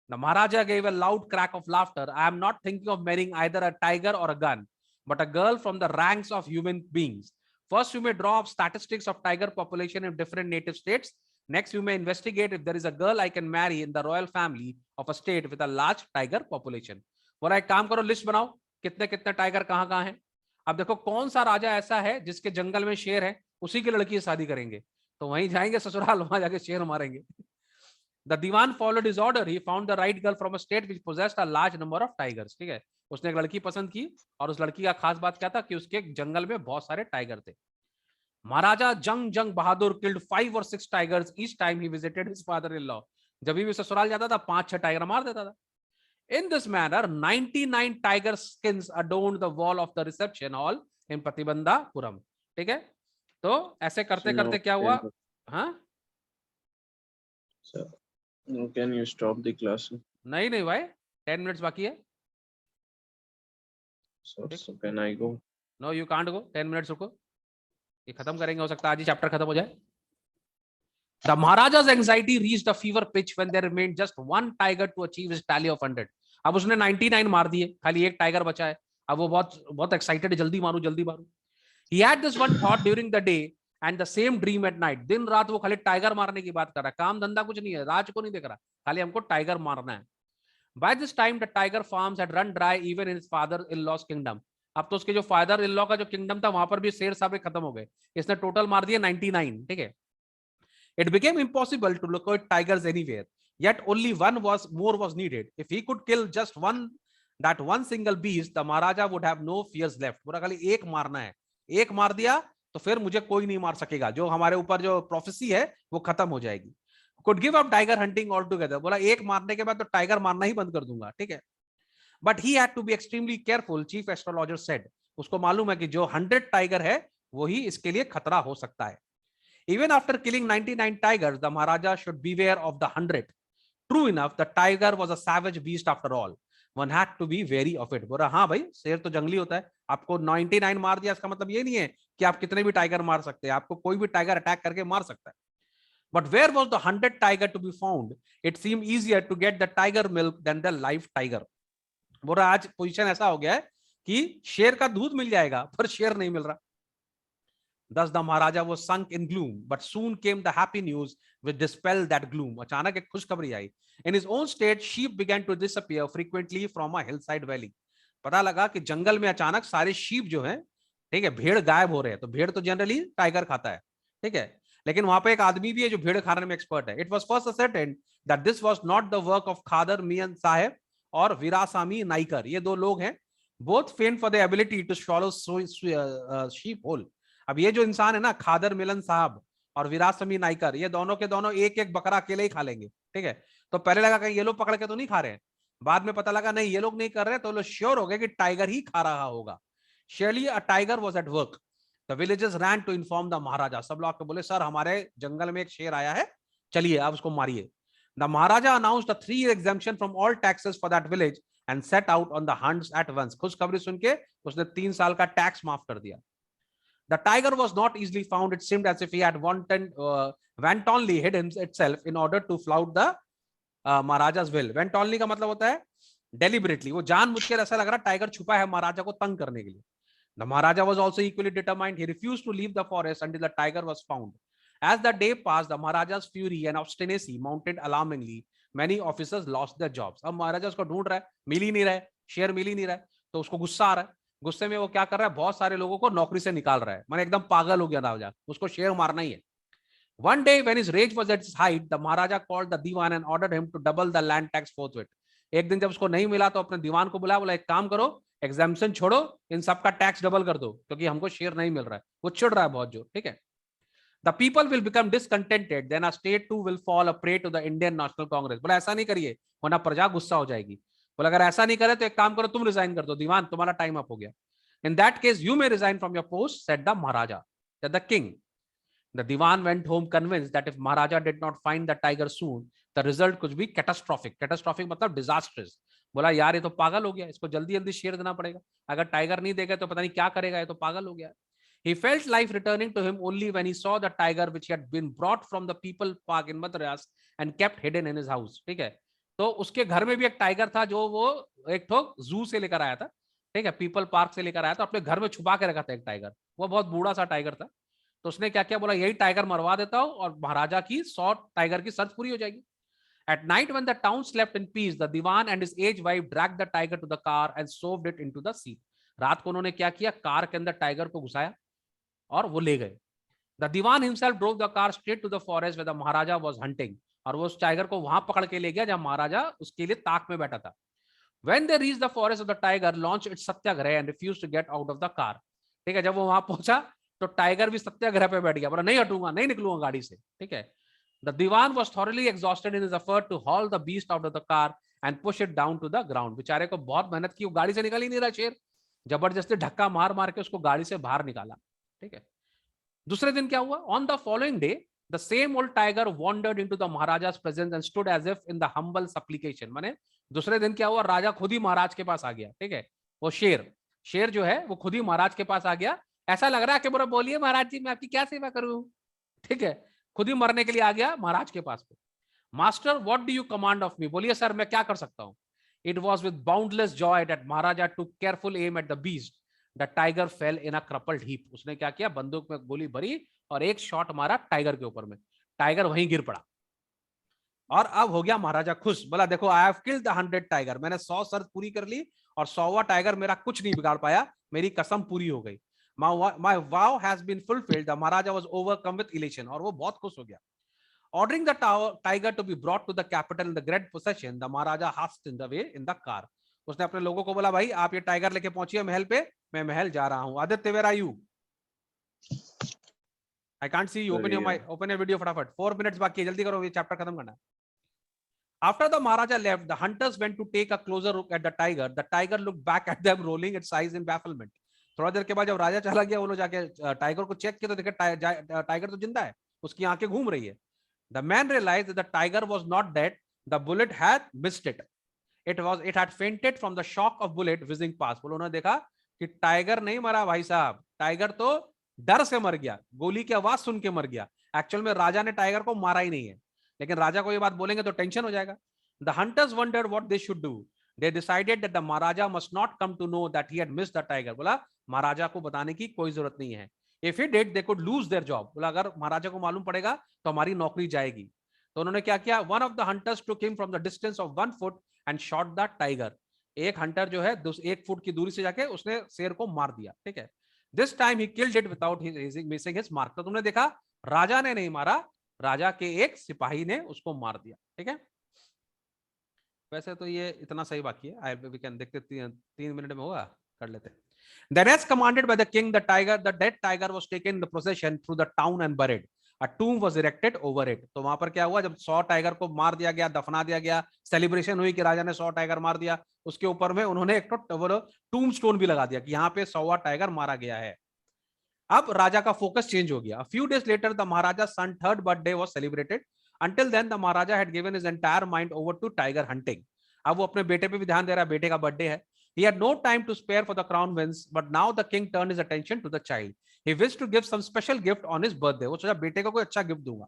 The Maharaja gave a loud crack of laughter. I am not thinking of marrying either a tiger or a gun, but a girl from the ranks of human beings. First, you may draw up statistics of tiger population in different native states. Next, you may investigate if there is a girl I can marry in the royal family of a state with a large tiger population. बोला एक काम करो, list बनाओ कितने कितने tiger कहाँ कहाँ हैं। अब देखो कौन सा राजा ऐसा है जिसके जंगल में शेर है, उसी की लड़की से शादी करेंगे, तो वहीं जाएंगे ससुराल, वहां जाके शेर मारेंगे। The Diwan followed his order. He found the right girl from a state which possessed a large number of tigers. ठीक है, उसने एक लड़की पसंद की, और उस लड़की का खास बात क्या था कि उसके जंगल में बहुत सारे टाइगर थे। महाराजा जंग जंग बहादुर killed 5 or 6 tigers each time he visited his father-in-law. जब भी ससुराल जाता था 5-6 टाइगर मार देता था। In this manner, 99 tiger skins adorned the wall of the reception hall in Pratibandhapuram. ठीक है, तो ऐसे करते करते क्या हुआ? हाँ No, can you stop the class? नहीं नहीं भाई, 10 मिनट्स बाकी है। So can I go? No you can't go, 10 minutes रुको, ये खत्म करेंगे, हो सकता है आज ही चैप्टर खत्म हो जाए। The Maharaja's anxiety reached a fever pitch when there remained just one tiger to achieve his tally of 100. अब उसने 99 मार दिए, खाली एक टाइगर बचा है। अब वो बहुत बहुत एक्साइटेड है, जल्दी मारू जल्दी मारू। He had this one thought during the day and the same dream at night. दिन रात वो खाली टाइगर मारने की बात कर रहा है, काम धंधा कुछ नहीं है, राज को नहीं देख रहा, खाली हमको टाइगर मारना है। By this time the tiger farms had run dry even in his father-in-law's kingdom. अब तो उसके जो फादर इन लॉ का जो किंगडम था वहां पर भी शेर साहब खत्म हो गए, इसने टोटल मार दिए 99। ठीक है, it became impossible to locate tigers anywhere, yet only one was needed. If he could kill just that one single beast, the Maharaja would have no fears left. पूरा खाली एक मारना है, एक मार दिया तो फिर मुझे कोई नहीं मार सकेगा, जो हमारे ऊपर जो प्रोफेसी है वो खत्म हो जाएगी। Could give up tiger hunting altogether. बोला एक मारने के बाद तो टाइगर मारना ही बंद कर दूंगा। ठीक है, but he had to be extremely careful, chief astrologer said. उसको मालूम है कि जो 100 टाइगर है वही इसके लिए खतरा हो सकता है। Even after killing 99 tigers, the Maharaja should beware of the 100th. True enough, the tiger was a savage beast after all. One had to be wary of it. बोला हाँ भाई, शेर तो जंगली होता है, आपको 99 मार दिया इसका मतलब ये नहीं है कि आप कितने भी टाइगर मार सकते हैं, आपको कोई भी टाइगर अटैक करके मार सकता है। But where was the 100th tiger to be found? It seemed easier to get the tiger milk than the live tiger. बोला आज पोजीशन ऐसा हो गया है कि शेर का दूध मिल जाएगा पर शेर नहीं मिल रहा। Thus the Maharaja was sunk in gloom, but soon came the happy news which dispelled that gloom. अचानक एक खुशखबरी आई। In his own state, sheep began to disappear frequently from a hillside valley. पता लगा कि जंगल में अचानक सारे शीप जो हैं, ठीक है, भेड़ गायब हो रहे हैं। तो भेड़ तो जनरली टाइगर खाता है, ठीक है, लेकिन वहां पे एक आदमी भी है जो भेड़ खाने में एक्सपर्ट है. It was first ascertained that this was not the work of खादर मियां साहेब और वीरासामी नाइकर. ये दो लोग हैं, both famed for their ability to swallow sheep whole. अब ये जो इंसान है ना, खादर मिलन साहब और विरासमी नाइकर, ये दोनों के दोनों एक एक बकरा अकेले ही खा लेंगे. ठीक है, तो पहले लगा कहीं ये लोग पकड़ के तो नहीं खा रहे हैं, बाद में पता लगा नहीं ये लोग नहीं कर रहे, तो लोग श्योर हो गए कि टाइगर ही खा रहा होगा. Surely a tiger was at work. The villagers ran to inform the Maharaja. सब लोग बोले सर हमारे जंगल में एक शेर आया है, चलिए आप उसको मारिए. The Maharaja announced a 3-year exemption from all taxes for that village and set out on the hunts at once. खुशखबरी सुन के उसने 3 साल का टैक्स माफ कर दिया. The tiger was not easily found. It seemed as if he had wantonly hid itself in order to flout the Maharaja's will. Wantonly का मतलब होता है deliberately. वो जानबूझकर ऐसा लग रहा टाइगर छुपा है महाराजा को तंग करने के लिए. The Maharaja was also equally determined. He refused to leave the forest until the tiger was found. As the day passed, the Maharaja's fury and obstinacy mounted alarmingly. Many officers lost their jobs. अब महाराजा उसको ढूंढ रहा है, मिल ही नहीं रहा है, शेर मिल ही नहीं रहा है, तो उसको गुस्सा आ रहा है. गुस्से में वो क्या कर रहा है, बहुत सारे लोगों को नौकरी से निकाल रहा है. मैंने एकदम पागल हो गया राजा, उसको शेर मारना ही है. One day when his rage was at its height, the Maharaja called the Diwan and ordered him to double the land tax forthwith. एक दिन जब उसको नहीं मिला तो अपने दीवान को बुलाया, बोला एक काम करो, एग्जाम्पशन छोड़ो, इन सबका टैक्स डबल कर दो, क्योंकि हमको शेयर नहीं मिल रहा है. वो चिढ़ रहा है बहुत जो. ठीक है. The people will become discontented, then a state too will fall a prey to the Indian National Congress. बोला ऐसा नहीं करिए वरना प्रजा गुस्सा हो जाएगी. बोला अगर ऐसा नहीं करे तो एक काम करो, तुम रिजाइन कर दो, दीवान तुम्हारा टाइम अप हो गया. In that case you may resign from your post, said the Maharaja. Said the king. The Diwan went home convinced that if Maharaja did not find the tiger soon, the result could be catastrophic. Catastrophic मतलब disastrous. बोला यार ये तो पागल हो गया, इसको जल्दी जल्दी शेर देना पड़ेगा, अगर टाइगर नहीं देगा तो पता नहीं क्या करेगा, ये तो पागल हो गया. He felt life returning to him only when he saw the tiger which had been brought from the people park in Madras and kept hidden in his house. ठीक है, तो उसके घर में भी एक टाइगर था जो वो एक ठो जू से लेकर आया था. ठीक है, पीपल पार्क से लेकर आया था, अपने घर में छुपा के रखा था एक टाइगर. वो बहुत बूढ़ा सा टाइगर था. तो उसने क्या किया, बोला यही टाइगर मरवा देता हूं और महाराजा की 100 टाइगर की शर्त पूरी हो जाएगी. At night when the town slept in peace, the Diwan and his aged wife dragged the tiger to the car and shoved it into the sea. रात को उन्होंने क्या किया, कार के अंदर टाइगर को घुसाया और वो ले गए. The Diwan himself drove the car straight to the forest where the Maharaja was hunting. और वो उस टाइगर को वहां पकड़ के ले गया जहां महाराजा उसके लिए ताक में बैठा था. When they reached the forest of the tiger launched its satyagraha and refused to get out of the car. ठीक है, जब वो वहां पहुंचा तो टाइगर भी सत्याग्रह पे बैठ गया, बोला नहीं हटूंगा, नहीं निकलूंगा गाड़ी से. ठीक है. The Diwan was thoroughly exhausted in his effort to haul the beast out of the car and push it down to the ground. बेचारे को बहुत मेहनत की, वो गाड़ी से निकल ही नहीं रहा शेर, जबरदस्ती धक्का मार मार के उसको गाड़ी से बाहर निकाला. ठीक है. दूसरे दिन क्या हुआ, on the following day the same old tiger wandered into the Maharaja's presence and stood as if in the humble supplication. माने दूसरे दिन क्या हुआ, राजा खुद ही महाराज के पास आ गया. ठीक है, वो शेर जो है वो खुद ही महाराज के पास आ गया. ऐसा लग रहा है कि बोला बोलिए महाराज जी मैं आपकी क्या सेवा करूं. ठीक है, खुद ही मरने के लिए आ गया महाराज के पास. Master what do you command of me, बोलिए सर मैं क्या कर सकता हूं. It was with boundless joy that Maharaja took careful aim at the beast. The tiger fell in a crumpled heap. उसने क्या किया, बंदूक में गोली भरी और एक शॉट मारा टाइगर के ऊपर में, टाइगर वहीं गिर पड़ा. और अब हो गया महाराजा खुश, बोला देखो I have killed the 100 tiger, मैंने 100 शर्त पूरी कर ली और 100वां टाइगर मेरा कुछ नहीं बिगाड़ पाया, मेरी कसम पूरी हो गई. My vow has been fulfilled. The Maharaja was overcome with elation. और वो बहुत खुश हो गया. Ordering the tiger to be brought to the capital in the great procession, the Maharaja hastened away in the car. उसने अपने लोगों को बोला भाई आप ये टाइगर लेके पहुंचिए महल पे, मैं महल जा रहा हूं. Aditya where are you? I can't see you. Open your video फटाफट. 4 minutes बाकी है, जल्दी करो, ये चैप्टर खत्म करना है. After the Maharaja left, the hunters went to take a closer look at the tiger. The tiger looked back at them, rolling its eyes in bafflement. थोड़ा देर के बाद जब राजा चला गया, वो लोग जाके टाइगर को चेक किया तो देखे टाइगर तो जिंदा है, उसकी आंखें घूम रही है. The man realized that the tiger was not dead. The bullet had missed it. It had fainted from the shock of bullet whizzing past. बोलो उन्होंने देखा कि टाइगर नहीं मरा भाई साहब, टाइगर तो डर से मर गया, गोली की आवाज सुन के मर गया. एक्चुअल में राजा ने टाइगर को मारा ही नहीं है, लेकिन राजा को ये बात बोलेंगे तो टेंशन हो जाएगा. The hunters wondered what they should do. They decided that the Maharaja must not come to know that he had missed the tiger. बोला महाराजा को बताने की कोई जरूरत नहीं है. If he did, they could lose their job. बोला अगर महाराजा को मालूम पड़ेगा तो हमारी नौकरी जाएगी. तो उन्होंने क्या किया, one of the hunters took him from the distance of 1 foot and shot the tiger. एक हंटर जो है 1 फुट की दूरी से जाके उसने शेर को मार दिया. ठीक है. This time he killed it without missing his mark. तो तुमने देखा राजा ने नहीं मारा, राजा के एक सिपाही ने उसको मार दिया। ठीक है, वैसे तो ये इतना सही बाकी है, वी कैन देखते 3 मिनट में होगा, कर लेते। Then as commanded by the king, the dead tiger was taken in the procession through the town and buried. A tomb was erected over it. तो वहां पर क्या हुआ, जब 100 टाइगर को मार दिया गया, दफना दिया गया, सेलिब्रेशन हुई कि राजा ने 100 टाइगर मार दिया, उसके ऊपर में उन्होंने एक तो टूम स्टोन भी लगा दिया कि यहाँ पे 100वां टाइगर मारा गया है। अब राजा का फोकस चेंज हो गया। A few days later, the Maharaja's son's 3rd birthday was celebrated. Until then, the Maharaja had given his entire mind over to tiger hunting. अब वो अपने बेटे पे भी ध्यान दे रहा है, बेटे का बर्थडे है। He had no time to spare for the crown wins, but now the king turned his attention to the child. He wished to give some special gift on his birthday. वो सोचा बेटे को कोई अच्छा gift दूंगा।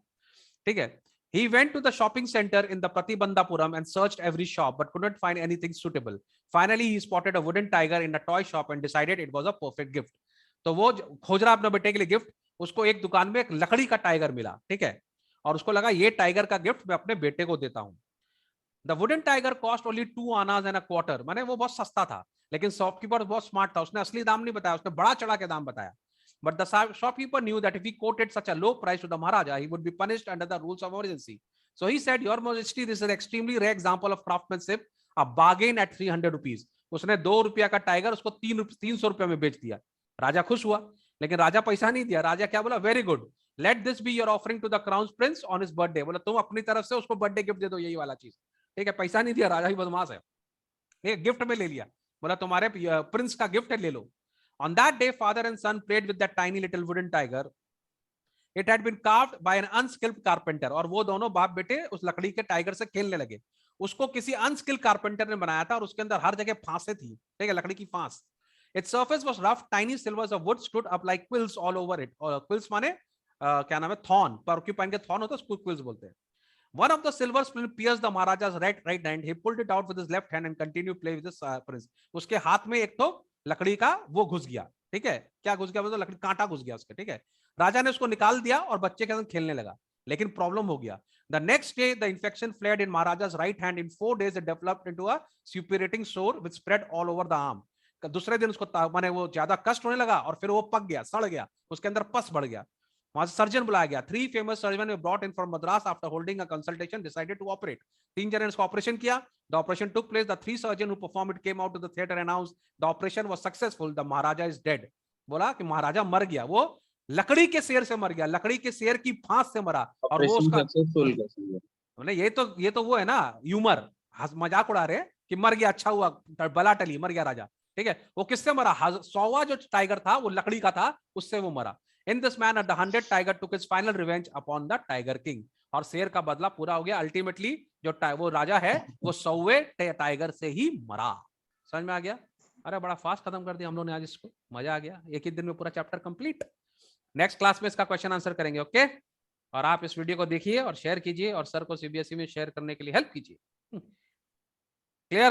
ठीक है, he went to the shopping center in the Pratibandhapuram and searched every shop but could not find anything suitable. Finally, he spotted a wooden tiger in a toy shop and decided it was a perfect gift. तो वो खोज रहा अपने बेटे के लिए gift, उसको एक दुकान में एक लकड़ी का टाइगर मिला। ठीक है, और उसको लगा ये टाइगर का गिफ्ट मैं अपने बेटे को देता हूं। The wooden tiger cost only 2 annas and a quarter. माने वो बहुत सस्ता था, लेकिन शॉपकीपर बहुत स्मार्ट था, उसने असली दाम नहीं बताया, उसने बड़ा चढ़ा के दाम बताया। But the shopkeeper knew that if he quoted such a low price to the Maharaja, he would be punished under the rules of emergency. So he said, Your Majesty, this is an extremely rare example of craftsmanship, a bargain at 300 rupees. उसने 2 रुपया का tiger उसको 300 रुपये में बेच दिया। राजा खुश हुआ, लेकिन राजा पैसा नहीं दिया। राजा क्या बोला, very good, let this be your offering to the crown prince on his birthday. बोला तुम अपनी तरफ से उसको बर्थडे गिफ्ट दे दो, यही वाला चीज। ठीक है, पैसा नहीं दिया, राजा ही बदमाश है, एक गिफ्ट में ले लिया, बोला तुम्हारे प्रिंस का गिफ्ट है, ले लो। On that day, father and son played with that tiny little wooden tiger. It had been carved by an unskilled carpenter. और वो दोनों बाप बेटे उस लकड़ी के टाइगर से खेलने लगे। उसको किसी अनस्किल्ड कारपेंटर ने बनाया था और उसके अंदर हर जगह फांसे थी। ठीक है, लकड़ी की फांस। Its surface was rough, tiny silvers of wood stood up like quills all over it. और quills माने क्या नाम है, थॉर्न, porcupine के थॉर्न होता है, उसको quills बोलते हैं। One of the silver spoon pierced the Maharaja's right hand. He pulled it out with his left hand and continued play with his prince. उसके हाथ में एक तो लकड़ी का वो घुस गया। ठीक है, क्या घुस गया, लकड़ी कांटा घुस गया उसके। ठीक है, राजा ने उसको निकाल दिया और बच्चे के साथ खेलने लगा, लेकिन प्रॉब्लम हो गया। The next day, the infection flared in Maharaja's right hand. In 4 days, it developed into a suppurating sore which spread all over the arm. दूसरे दिन उसको माने वो ज्यादा कष्ट होने लगा और फिर वो पक गया, सड़ गया, उसके अंदर पस बढ़ गया। वहां से सर्जन बुलाया गया। 3 famous surgeons were brought in from Madras after holding a consultation, decided to operate. 3 जने इसको ऑपरेशन किया। The operation took place. The 3 surgeons who performed it came out to the theater and announced the operation was successful. The Maharaja is dead. बोला कि महाराजा मर गया, वो लकड़ी के शेर से मर गया, लकड़ी के शेर की फांस से मरा। और वो उसका ये तो वो है ना, ह्यूमर, मजाक उड़ा रहे कि मर गया, अच्छा हुआ, बला टली, मर गया राजा। ठीक है, वो किससे मरा, 100वां जो टाइगर था वो लकड़ी का था, उससे वो मरा। In this manner, the 100th tiger took his final revenge upon the tiger king. और शेर का बदला पूरा हो गया। अल्टीमेटली जो वो राजा है वो 100वें टाइगर से ही मरा। समझ में आ गया? अरे बड़ा फास्ट खत्म कर दिया हम लोग ने आज इसको, मजा आ गया, एक ही दिन में पूरा चैप्टर कंप्लीट। नेक्स्ट क्लास में इसका क्वेश्चन आंसर करेंगे, ओके? और आप इस वीडियो को देखिए और शेयर कीजिए और सर को सीबीएसई में शेयर करने के लिए हेल्प कीजिए।